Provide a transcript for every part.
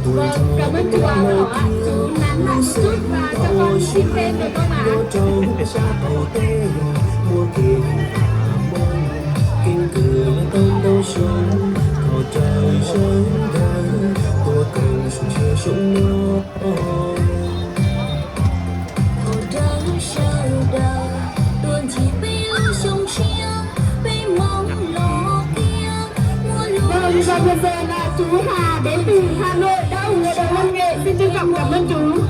Vâng, cảm ơn chú Áo Đỏ ạ. Chú nán lại một chút và cho con xin thêm được không ạ? Kinh cử là tâm đâu sống thọ trời sớm đến tôi cần sự chia sống nó thọ trời sớm đời tuần chỉ biết sống chia biết mong lo kia mua lúa. Vâng, và vừa rồi là chú Hà đến từ Hà Nội đã ủng hộ đội văn nghệ. Xin trân trọng cảm ơn chú.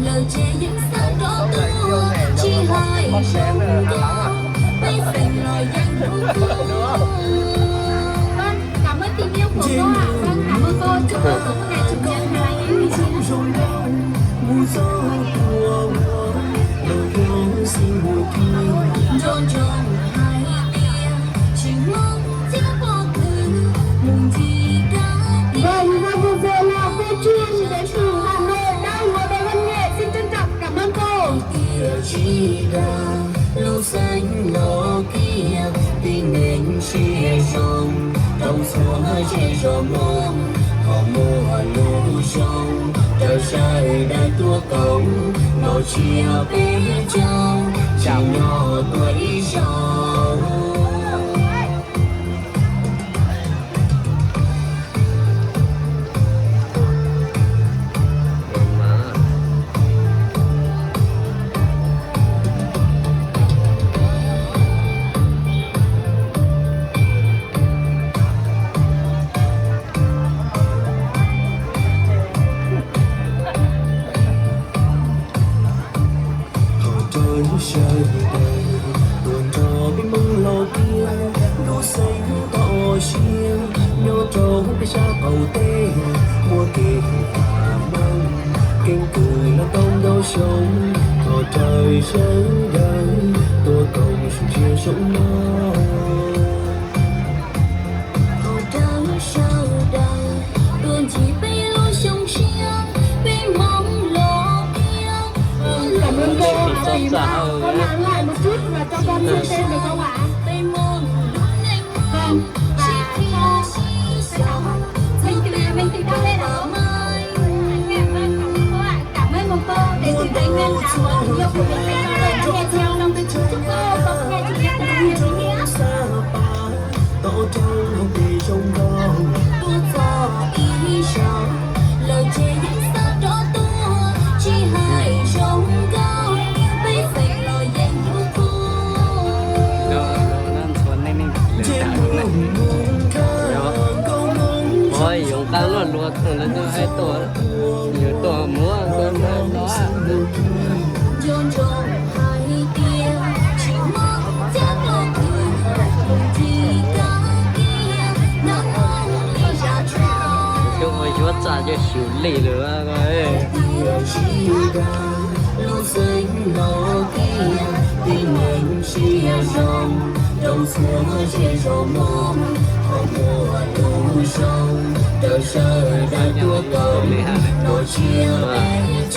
Lời chê những sao đó tua chỉ hai sống con bây phình lời danh hữu Vâng, cảm ơn tình yêu của cô ạ. Vâng, cảm ơn cô. Chúc cô có một ngày chủ nhật ngày vui tròn tròn hai tia chỉ mong tiếng có từ mùng gì cả. Vâng, và vừa rồi là cô Chuyên đến từ Hà Nội đã ủng hộ đội văn nghệ. Xin trân trọng cảm ơn cô. Tia chỉ ra lâu xanh nó kia tình nên chia sông trong xuống chia sông mong họ mùa lũ sông trời sai đã tua công nó chia bên trong chỉ nhỏ tuổi sông. Trời đời buồn trò biết mong lo kia đu xanh to chia nhỏ trâu cái xa cầu tê mua kịp và mong kinh cười là tông đâu sống thọ trời sớm đến tôi cộng sự chia sống nó thọ trời sớm đến tuần chỉ biết lối sống chia biết mong lo kia. Cảm ơn cô. Thì mà con nán lại một chút và cho con xin tên được không ạ? Vâng, và mình thì đang lên ở cảm ơn một cô để từ đây nguyên cảm ơn tình yêu của mình dành cho lời đã nghe theo lòng chúc cô có một ngày chủ nhật thật nhiều ý nghĩa. Lời chê những sao đó tua chỉ hai sống cao bây phình lời danh hữu ôi dùng ta luôn luôn thằng nó cho hai tổ nhiều tổ múa con đó tròn tròn hai tia chỉ mong chắc lo cười cùng thì cả kia nó mong đi ra tròn chúng tôi chúa trả cho xỉu lì nữa rồi lũ xanh nó kia tình mình chia sông đâu xuống chia sông mong họ mùa lũ sông đời sơ đã tua công nó chia bên